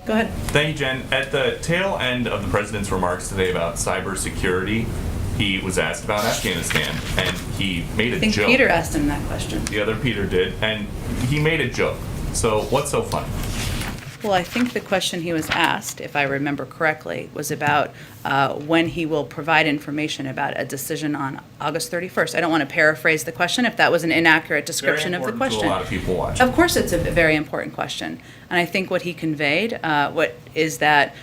Go ahead. Thank you, Jen. At the tail end of the president's remarks today about cybersecurity, he was asked about Afghanistan, and he made a joke. I think Peter asked him that question. The other Peter did, and he made a joke. So what's so funny? Well, I think the question he was asked, if I remember correctly, was about when he will provide information about a decision on August 31st. I don't want to paraphrase the question if that was an inaccurate description of the question. To a lot of people watching. Of course, it's a very important question. And I think what he conveyed is that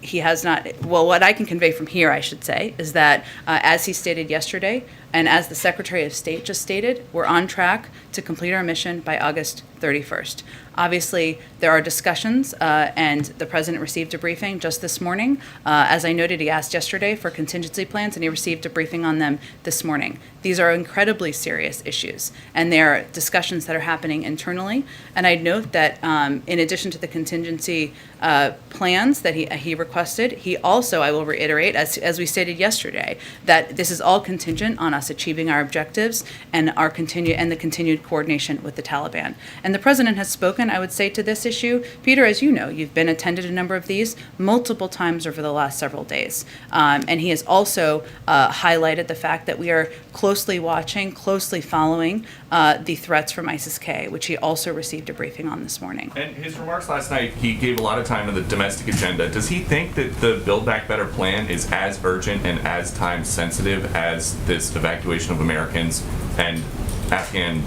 he has not, well, what I can convey from here, I should say, is that as he stated yesterday, and as the Secretary of State just stated, we're on track to complete our mission by August 31st. Obviously, there are discussions, and the President received a briefing just this morning. As I noted, he asked yesterday for contingency plans, and he received a briefing on them this morning. These are incredibly serious issues, and there are discussions that are happening internally. And I'd note that in addition to the contingency plans that he requested, he also, I will reiterate, as we stated yesterday, that this is all contingent on us achieving our objectives and the continued coordination with the Taliban. And the President has spoken, I would say, to this issue. Peter, as you know, you've attended a number of these multiple times over the last several days. And he has also highlighted the fact that we are closely watching, closely following the threats from ISIS-K, which he also received a briefing on this morning. And his remarks last night, he gave a lot of time to the domestic agenda. Does he think that the Build Back Better plan is as urgent and as time sensitive as this evacuation of Americans and Afghan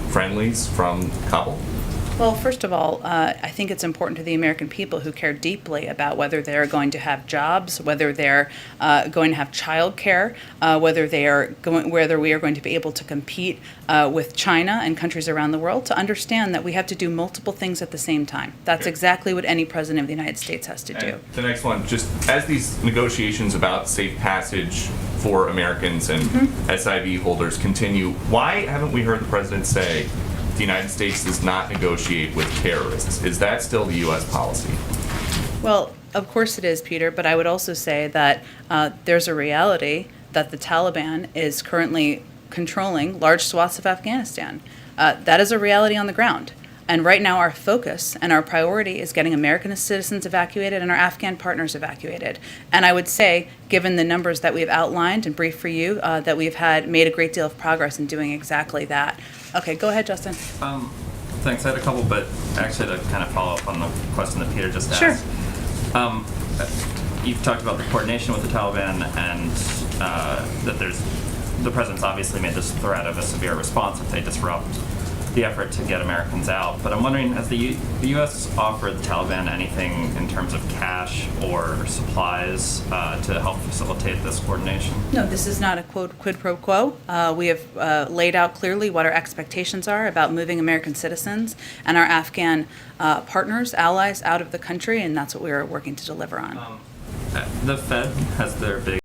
friendlies from Kabul? Well, first of all, I think it's important to the American people who care deeply about whether they're going to have jobs, whether they're going to have child care, whether we are going to be able to compete with China and countries around the world, to understand that we have to do multiple things at the same time. That's exactly what any president of the United States has to do. The next one, just as these negotiations about safe passage for Americans and SIV holders continue, why haven't we heard the president say the United States does not negotiate with terrorists? Is that still the U.S. policy? Well, of course it is, Peter, but I would also say that there's a reality that the Taliban is currently controlling large swaths of Afghanistan. That is a reality on the ground. And right now our focus and our priority is getting American citizens evacuated and our Afghan partners evacuated. And I would say, given the numbers that we've outlined and briefed for you, that we've made a great deal of progress in doing exactly that. Okay, go ahead, Justin. Thanks. I had a couple, but actually to kind of follow up on the question that Peter just asked. Sure. You've talked about the coordination with the Taliban and that the president's obviously made this threat of a severe response if they disrupt the effort to get Americans out. But I'm wondering, has the U.S. offered the Taliban anything in terms of cash or supplies to help facilitate this coordination? No, this is not a quid pro quo. We have laid out clearly what our expectations are about moving American citizens and our Afghan partners, allies out of the country, and that's what we are working to deliver on. The Fed has their big